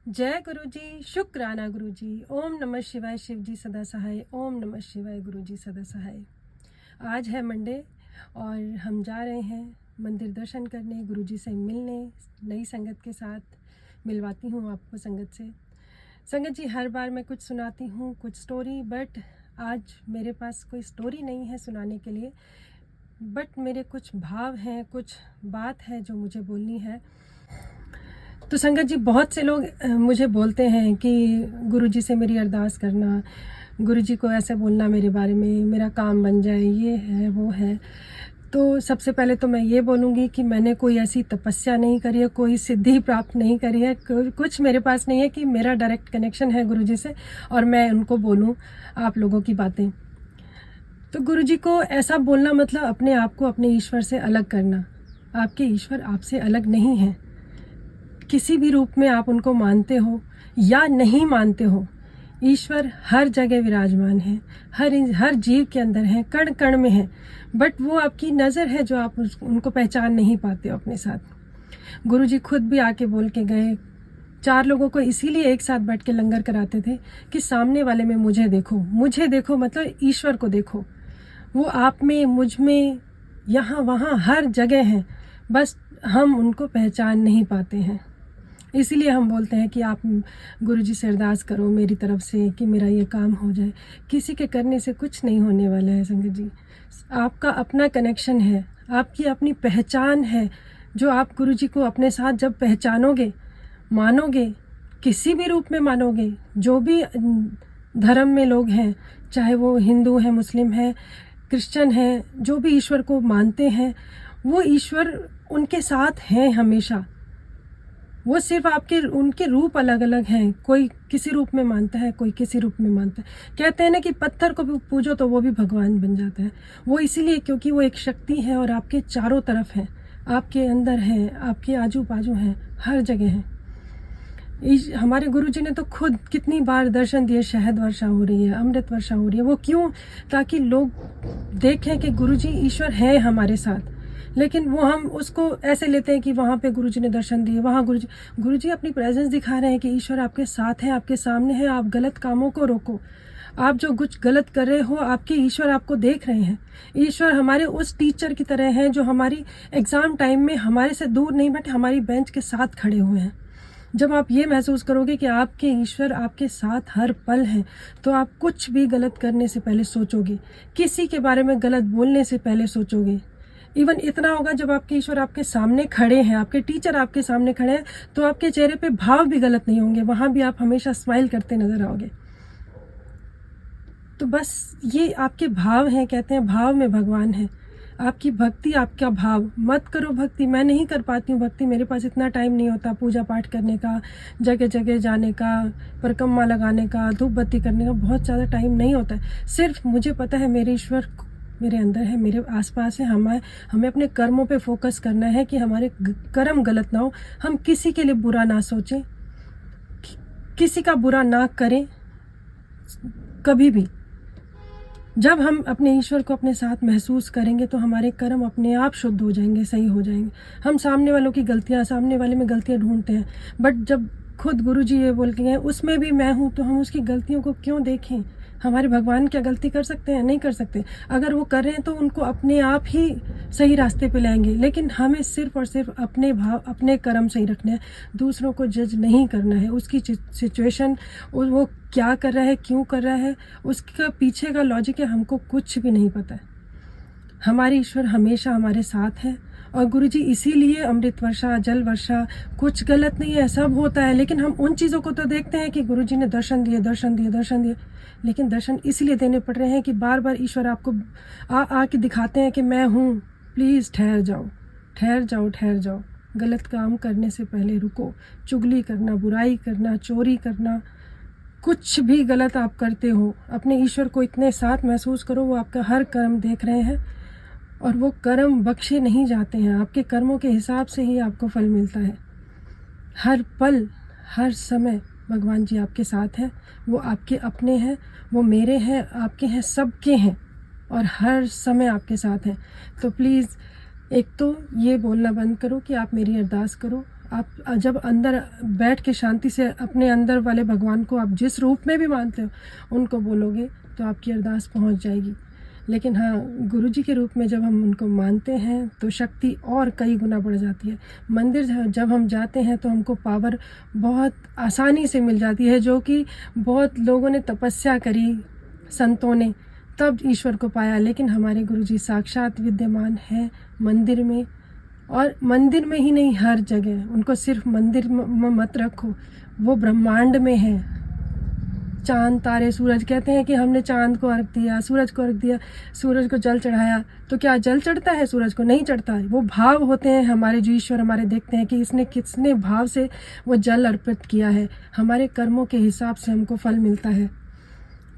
जय गुरु जी, शुक्राना गुरु जी। ओम नमः शिवाय, शिव जी सदा सहाय। ओम नमः शिवाय, गुरु जी सदा सहाय। आज है मंडे और हम जा रहे हैं मंदिर दर्शन करने, गुरु जी से मिलने, नई संगत के साथ मिलवाती हूँ आपको संगत से। संगत जी, हर बार मैं कुछ सुनाती हूँ, कुछ स्टोरी, बट आज मेरे पास कोई स्टोरी नहीं है सुनाने के लिए, बट मेरे कुछ भाव हैं, कुछ बात है जो मुझे बोलनी है। तो संगत जी, बहुत से लोग मुझे बोलते हैं कि गुरुजी से मेरी अरदास करना, गुरुजी को ऐसे बोलना मेरे बारे में, मेरा काम बन जाए, ये है वो है। तो सबसे पहले तो मैं ये बोलूँगी कि मैंने कोई ऐसी तपस्या नहीं करी है, कोई सिद्धि प्राप्त नहीं करी है, कुछ मेरे पास नहीं है कि मेरा डायरेक्ट कनेक्शन है गुरुजी से और मैं उनको बोलूँ आप लोगों की बातें। तो गुरुजी को ऐसा बोलना मतलब अपने आप को अपने ईश्वर से अलग करना। आपके ईश्वर आपसे अलग नहीं हैं। किसी भी रूप में आप उनको मानते हो या नहीं मानते हो, ईश्वर हर जगह विराजमान है, हर जीव के अंदर है, कण कण में है। बट वो आपकी नज़र है जो आप उनको पहचान नहीं पाते हो अपने साथ। गुरुजी खुद भी आके बोल के गए, 4 लोगों को इसीलिए एक साथ बैठ के लंगर कराते थे कि सामने वाले में मुझे देखो मतलब ईश्वर को देखो। वो आप में, मुझ में, यहाँ वहाँ हर जगह है, बस हम उनको पहचान नहीं पाते हैं। इसीलिए हम बोलते हैं कि आप गुरुजी से अरदास करो मेरी तरफ से कि मेरा ये काम हो जाए। किसी के करने से कुछ नहीं होने वाला है संगत जी। आपका अपना कनेक्शन है, आपकी अपनी पहचान है, जो आप गुरुजी को अपने साथ जब पहचानोगे, मानोगे, किसी भी रूप में मानोगे, जो भी धर्म में लोग हैं, चाहे वो हिंदू है, मुस्लिम है, क्रिश्चियन है, जो भी ईश्वर को मानते हैं, वो ईश्वर उनके साथ हैं हमेशा। वो सिर्फ आपके उनके रूप अलग अलग हैं। कोई किसी रूप में मानता है, कोई किसी रूप में मानता है। कहते हैं ना कि पत्थर को भी पूजो तो वो भी भगवान बन जाता है। वो इसीलिए क्योंकि वो एक शक्ति है और आपके चारों तरफ है, आपके अंदर है, आपके आजू बाजू है, हर जगह है। हमारे गुरुजी ने तो खुद कितनी बार दर्शन दिए, शहद वर्षा हो रही है, अमृत वर्षा हो रही है। वो क्यों? ताकि लोग देखें कि गुरुजी ईश्वर है हमारे साथ। लेकिन वो हम उसको ऐसे लेते हैं कि वहाँ पे गुरुजी ने दर्शन दिए, वहाँ गुरुजी अपनी प्रेजेंस दिखा रहे हैं कि ईश्वर आपके साथ है, आपके सामने है। आप गलत कामों को रोको। आप जो कुछ गलत कर रहे हो, आपके ईश्वर आपको देख रहे हैं। ईश्वर हमारे उस टीचर की तरह हैं जो हमारी एग्ज़ाम टाइम में हमारे से दूर नहीं बैठे, हमारी बेंच के साथ खड़े हुए हैं। जब आप ये महसूस करोगे कि आपके ईश्वर आपके साथ हर पल हैं, तो आप कुछ भी गलत करने से पहले सोचोगे, किसी के बारे में गलत बोलने से पहले सोचोगे। इवन इतना होगा, जब आपके ईश्वर आपके सामने खड़े हैं, आपके टीचर आपके सामने खड़े हैं, तो आपके चेहरे पे भाव भी गलत नहीं होंगे, वहाँ भी आप हमेशा स्माइल करते नजर आओगे। तो बस ये आपके भाव हैं। कहते हैं भाव में भगवान है। आपकी भक्ति, आपका भाव। मत करो भक्ति। मैं नहीं कर पाती हूँ भक्ति, मेरे पास इतना टाइम नहीं होता पूजा पाठ करने का, जगह जगह जाने का, परिक्रमा लगाने का, धूप बत्ती करने का, बहुत ज़्यादा टाइम नहीं होता है। सिर्फ मुझे पता है मेरे ईश्वर मेरे अंदर है, मेरे आसपास है। हमें अपने कर्मों पे फोकस करना है कि हमारे कर्म गलत ना हो, हम किसी के लिए बुरा ना सोचें, किसी का बुरा ना करें कभी भी। जब हम अपने ईश्वर को अपने साथ महसूस करेंगे तो हमारे कर्म अपने आप शुद्ध हो जाएंगे, सही हो जाएंगे। हम सामने वालों की गलतियां, सामने वाले में गलतियां ढूंढते हैं, बट जब खुद गुरुजी ये बोल के गए उसमें भी मैं हूँ, तो हम उसकी गलतियों को क्यों देखें? हमारे भगवान क्या गलती कर सकते हैं? नहीं कर सकते। अगर वो कर रहे हैं तो उनको अपने आप ही सही रास्ते पे लाएंगे। लेकिन हमें सिर्फ और सिर्फ अपने भाव, अपने कर्म सही रखने हैं। दूसरों को जज नहीं करना है। उसकी सिचुएशन, वो क्या कर रहा है, क्यों कर रहा है, उसका पीछे का लॉजिक है, हमको कुछ भी नहीं पता है। हमारे ईश्वर हमेशा हमारे साथ है। और गुरुजी इसीलिए अमृत वर्षा, जल वर्षा, कुछ गलत नहीं है, सब होता है। लेकिन हम उन चीज़ों को तो देखते हैं कि गुरुजी ने दर्शन दिए, दर्शन दिए, दर्शन दिए। लेकिन दर्शन इसलिए देने पड़ रहे हैं कि बार बार ईश्वर आपको आके दिखाते हैं कि मैं हूँ, प्लीज़ ठहर जाओ, ठहर जाओ, ठहर जाओ। गलत काम करने से पहले रुको। चुगली करना, बुराई करना, चोरी करना, कुछ भी गलत आप करते हो, अपने ईश्वर को इतने साथ महसूस करो, वो आपका हर कर्म देख रहे हैं और वो कर्म बख्शे नहीं जाते हैं। आपके कर्मों के हिसाब से ही आपको फल मिलता है। हर पल, हर समय भगवान जी आपके साथ हैं। वो आपके अपने हैं, वो मेरे हैं, आपके हैं, सबके हैं, और हर समय आपके साथ हैं। तो प्लीज़ एक तो ये बोलना बंद करो कि आप मेरी अरदास करो, आप जब अंदर बैठ के शांति से अपने अंदर वाले भगवान को आप जिस रूप में भी मानते हो उनको बोलोगे तो आपकी अरदास पहुंच जाएगी। लेकिन हाँ, गुरु जी के रूप में जब हम उनको मानते हैं तो शक्ति और कई गुना बढ़ जाती है। मंदिर जब हम जाते हैं तो हमको पावर बहुत आसानी से मिल जाती है, जो कि बहुत लोगों ने तपस्या करी, संतों ने, तब ईश्वर को पाया। लेकिन हमारे गुरु जी साक्षात विद्यमान है मंदिर में, और मंदिर में ही नहीं, हर जगह। उनको सिर्फ मंदिर में मत रखो, वो ब्रह्मांड में है। चांद, तारे, सूरज, कहते हैं कि हमने चांद को अर्घ दिया, सूरज को अर्घ दिया, सूरज को जल चढ़ाया, तो क्या जल चढ़ता है सूरज को? नहीं चढ़ता है। वो भाव होते हैं हमारे जो ईश्वर हमारे देखते हैं कि इसने किसने भाव से वो जल अर्पित किया है। हमारे कर्मों के हिसाब से हमको फल मिलता है।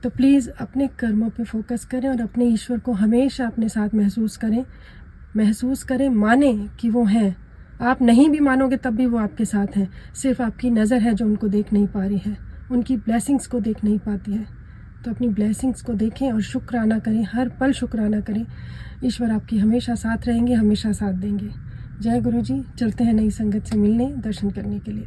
तो प्लीज़ अपने कर्मों पे फोकस करें और अपने ईश्वर को हमेशा अपने साथ महसूस करें, माने कि वो हैं। आप नहीं भी मानोगे तब भी वो आपके साथ हैं। सिर्फ आपकी नज़र है जो उनको देख नहीं पा रही है, उनकी ब्लेसिंग्स को देख नहीं पाती है। तो अपनी ब्लेसिंग्स को देखें और शुक्राना करें, हर पल शुक्राना करें। ईश्वर आपकी हमेशा साथ रहेंगे, हमेशा साथ देंगे। जय गुरु जी। चलते हैं नई संगत से मिलने, दर्शन करने के लिए।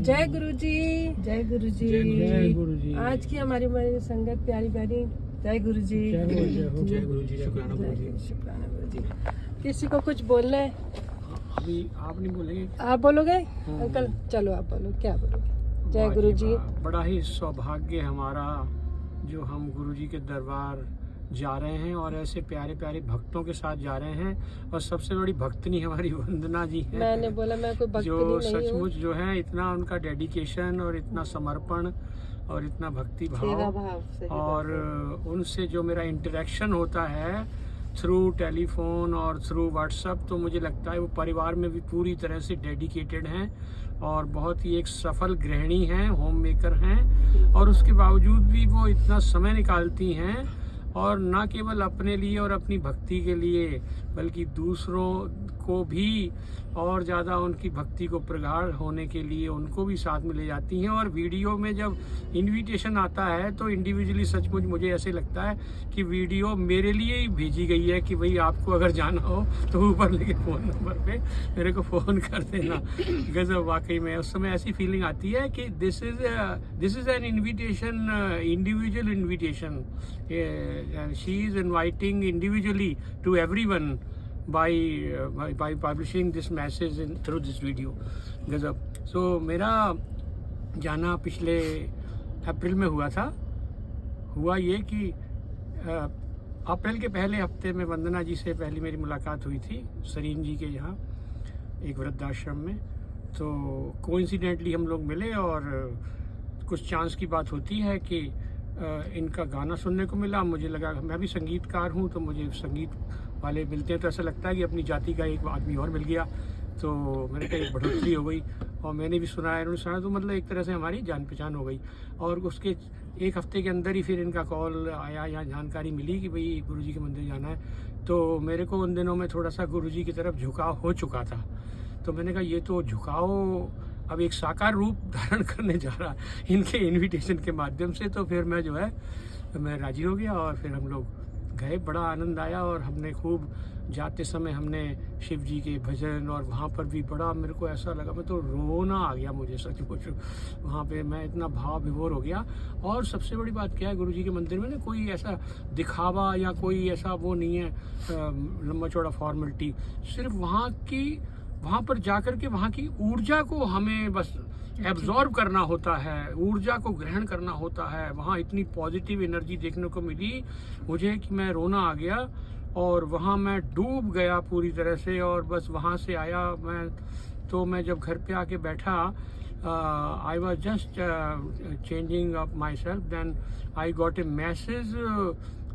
जय गुरु जी। जय गुरु जी। जय गुरु जी। आज की हमारी संगत प्यारी प्यारी। जय गुरु जी। जय गुरु जी। शुक्राना गुरु जी। शुक्राना गुरु जी। किसी को कुछ बोलना है? अभी आप नहीं बोलेंगे? आप बोलोगे अंकल? चलो आप बोलो, क्या बोलोगे? जय गुरु जी। बड़ा ही सौभाग्य हमारा जो हम गुरु जी के दरबार जा रहे हैं और ऐसे प्यारे प्यारे भक्तों के साथ जा रहे हैं। और सबसे बड़ी भक्तनी हमारी वंदना जी है। मैंने बोला मैं कोई भक्तनी जो नहीं हूँ। सचमुच जो है इतना उनका डेडिकेशन और इतना समर्पण और इतना भक्ति भाव और उनसे जो मेरा इंटरेक्शन होता है थ्रू टेलीफोन और थ्रू व्हाट्सएप, तो मुझे लगता है वो परिवार में भी पूरी तरह से डेडिकेटेड हैं और बहुत ही एक सफल गृहिणी हैं, होम मेकर हैं। और उसके बावजूद भी वो इतना समय निकालती हैं और ना केवल अपने लिए और अपनी भक्ति के लिए बल्कि दूसरों को भी और ज़्यादा उनकी भक्ति को प्रगाढ़ होने के लिए उनको भी साथ में ले जाती हैं। और वीडियो में जब इनविटेशन आता है तो इंडिविजुअली सचमुच मुझे ऐसे लगता है कि वीडियो मेरे लिए ही भेजी गई है कि भाई आपको अगर जाना हो तो ऊपर लिखे फ़ोन नंबर पे मेरे को फ़ोन कर देना। गजब, वाकई में उस समय ऐसी फीलिंग आती है कि this is an invitation, individual invitation. She is inviting individually to everyone by publishing this message through this video. गजब। So मेरा जाना पिछले अप्रैल में हुआ ये कि अप्रैल के पहले हफ्ते में वंदना जी से पहली मेरी मुलाकात हुई थी सरीन जी के यहाँ एक वृद्धाश्रम में। तो कोइंसिडेंटली हम लोग मिले और कुछ चांस की बात होती है कि इनका गाना सुनने को मिला। मुझे लगा, मैं भी संगीतकार हूँ तो मुझे संगीत वाले मिलते हैं तो ऐसा लगता है कि अपनी जाति का एक आदमी और मिल गया। तो मैंने कहा एक बढ़ोतरी हो गई और मैंने भी सुना है, उन्होंने सुना, तो मतलब एक तरह से हमारी जान पहचान हो गई। और उसके एक हफ्ते के अंदर ही फिर इनका कॉल आया या जानकारी मिली कि भाई गुरुजी के मंदिर जाना है। तो मेरे को उन दिनों में थोड़ा सा गुरुजी की तरफ झुकाव हो चुका था। तो मैंने कहा ये तो झुकाव अब एक साकार रूप धारण करने जा रहा है इनके इन्विटेशन के माध्यम से। तो फिर मैं जो है मैं राजी हो गया और फिर हम लोग गए। बड़ा आनंद आया और हमने खूब, जाते समय हमने शिव जी के भजन, और वहाँ पर भी बड़ा मेरे को ऐसा लगा, मैं तो रोना आ गया मुझे सचमुच वहाँ पे, मैं इतना भाव विभोर हो गया। और सबसे बड़ी बात क्या है, गुरु जी के मंदिर में ना कोई ऐसा दिखावा या कोई ऐसा वो नहीं है लंबा चौड़ा फॉर्मेलिटी। सिर्फ वहाँ पर जाकर के वहाँ की ऊर्जा को हमें बस एब्जॉर्ब करना होता है, ऊर्जा को ग्रहण करना होता है। वहाँ इतनी पॉजिटिव एनर्जी देखने को मिली मुझे कि मैं रोना आ गया और वहाँ मैं डूब गया पूरी तरह से। और बस वहाँ से आया मैं जब घर पे आके बैठा, I was just changing up myself, then I got a message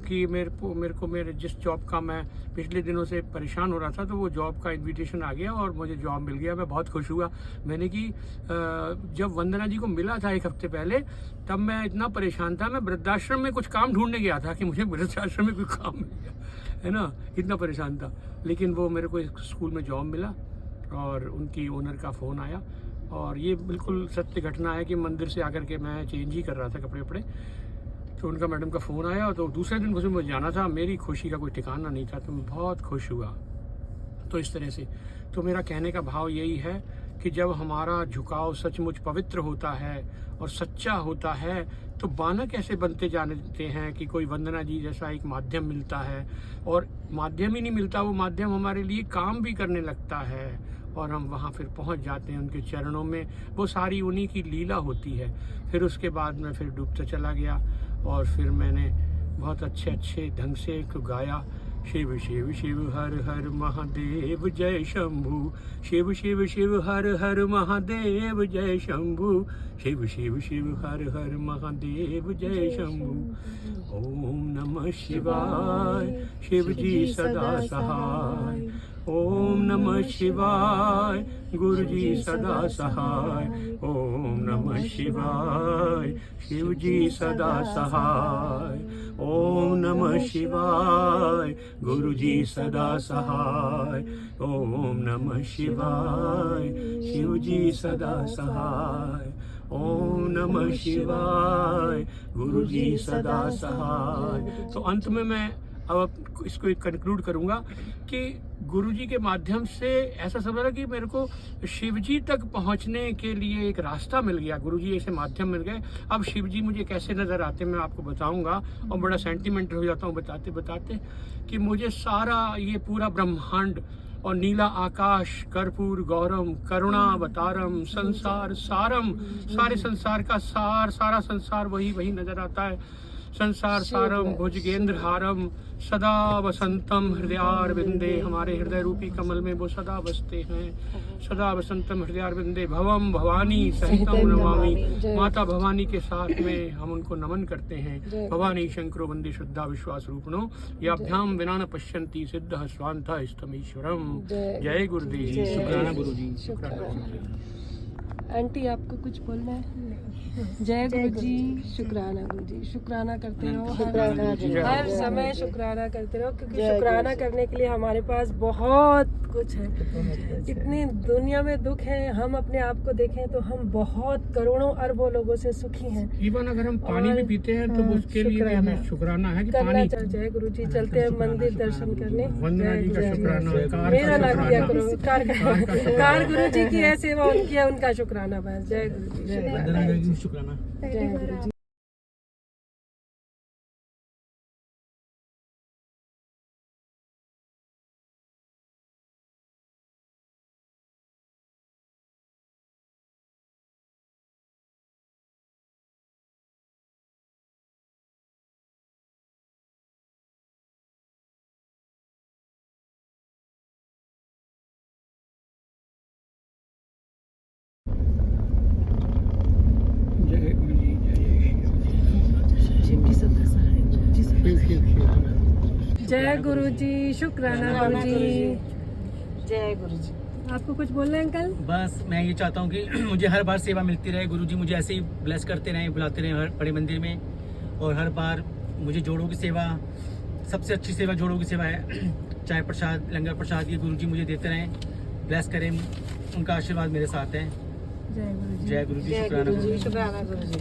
कि मेरे जिस जॉब का मैं पिछले दिनों से परेशान हो रहा था, तो वो जॉब का इनविटेशन आ गया और मुझे जॉब मिल गया। मैं बहुत खुश हुआ। मैंने कि जब वंदना जी को मिला था एक हफ्ते पहले, तब मैं इतना परेशान था, मैं वृद्धाश्रम में कुछ काम ढूंढने गया था कि मुझे वृद्धाश्रम में कोई काम मिल गया, है ना, इतना परेशान था। लेकिन वो मेरे को एक स्कूल में जॉब मिला और उनकी ओनर का फ़ोन आया। और ये बिल्कुल सत्य घटना है कि मंदिर से आकर के मैं चेंज ही कर रहा था कपड़े, तो उनका मैडम का फ़ोन आया। तो दूसरे दिन मुझे जाना था, मेरी खुशी का कोई ठिकाना नहीं था, तो मैं बहुत खुश हुआ। तो इस तरह से तो मेरा कहने का भाव यही है कि जब हमारा झुकाव सचमुच पवित्र होता है और सच्चा होता है तो बानक ऐसे बनते जानते हैं कि कोई वंदना जी जैसा एक माध्यम मिलता है, और माध्यम ही नहीं मिलता, वो माध्यम हमारे लिए काम भी करने लगता है और हम वहाँ फिर पहुँच जाते हैं उनके चरणों में। वो सारी उन्हीं की लीला होती है। फिर उसके बाद मैं फिर डूबता चला गया और फिर मैंने बहुत अच्छे ढंग से गाया, शिव शिव शिव हर हर महादेव जय शंभु, शिव शिव शिव हर हर महादेव जय शंभु, शिव शिव शिव हर हर महादेव जय शंभु। ओम नमः शिवाय, शिव जी सदा सहाय। ओम नमः शिवाय, गुरु जी सदा सहाय। ओम नमः शिवाय, शिव जी सदा सहाय। ओम नमः शिवाय, गुरु जी सदा सहाय। ओम नमः शिवाय, शिव जी सदा सहाय। ओम नमः शिवाय, गुरु जी सदा सहाय। तो अंत में मैं अब इसको कंक्लूड करूंगा कि गुरु जी के माध्यम से ऐसा समझ रहा कि मेरे को शिव जी तक पहुंचने के लिए एक रास्ता मिल गया, गुरु जी ऐसे माध्यम मिल गए। अब शिव जी मुझे कैसे नजर आते मैं आपको बताऊंगा, और बड़ा सेंटिमेंटल हो जाता हूँ बताते बताते कि मुझे सारा ये पूरा ब्रह्मांड और नीला आकाश, कर्पूर गौरम, करुणावतारम, संसार सारम, सारे संसार का सार, सारा संसार वही नजर आता है। संसार सारम भुजगेंद्र हारम सदा वसंतम हृदयारविंदे, हमारे हृदय रूपी कमल में वो सदा बसते हैं। सदा वसंतम हृदयारविंदे भवम भवानी सहितम नमामि, माता भवानी के साथ में हम उनको नमन करते हैं। भवानी शंकरो वंदे श्रद्धा विश्वास रूपणो, याभ्याम विना न पश्यन्ति सिद्ध स्वांता स्तमीश्वरम। जय गुरुदेव। शुक्राना गुरु जी। आंटी आपको कुछ बोलना है? जय गुरु जी। शुक्राना गुरु जी। शुक्राना करते रहो, हर समय शुक्राना करते रहो, क्योंकि शुक्राना करने के लिए हमारे पास बहुत कुछ है। इतनी दुनिया में दुख है, हम अपने आप को देखें तो हम बहुत करोड़ों अरबों लोगों से सुखी हैं। इवन अगर हम पानी भी पीते हैं तो उसके लिए भी हमें शुक्राना है कि पानी। जय गुरु जी। चलते हैं मंदिर दर्शन करने। वंदना जी का शुक्राना, मेरा नाम किया करो, कार गुरु जी की है सेवा उनकी है, उनका शुक्राना बस। जय गुरु जी। शुक्राना। जय गुरु जी। जय गुरु जी। शुक्राना गुरु जी। जय गुरु जी। आपको कुछ बोलना है अंकल? बस मैं ये चाहता हूँ कि मुझे हर बार सेवा मिलती रहे, गुरुजी मुझे ऐसे ही ब्लेस करते रहें, बुलाते रहें हर बड़े मंदिर में, और हर बार मुझे जोड़ों की सेवा, सबसे अच्छी सेवा जोड़ों की सेवा है। चाय प्रसाद, लंगर प्रसाद, ये गुरुजी मुझे देते रहें, ब्लेस करें, उनका आशीर्वाद मेरे साथ है। जय गुरु जी। जय गुरु जी। शुक्राना गुरु जी। शुक्राना गुरु जी।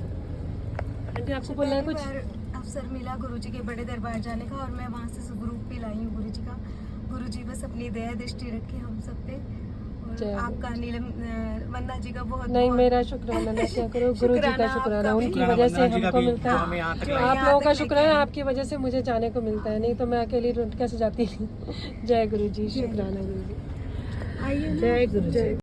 आंटी आपको बोलना है कुछ? अवसर मिला गुरुजी के बड़े दरबार जाने का, और मैं वहाँ से स्वरूप भी लाई हूँ गुरुजी का। गुरुजी बस अपनी दया दृष्टि रखे हम सब पे, और आपका नीलम वंदना जी का बहुत नहीं, मेरा शुक्राना ना क्या करो, गुरु जी का शुक्राना, उनकी वजह से हमको मिलता है। आप लोगों का शुक्राना, आपकी वजह से मुझे जाने को मिलता है, नहीं तो मैं अकेली कैसे जाती। जय गुरु जी। शुक्राना गुरु जी। जय गुरु जी।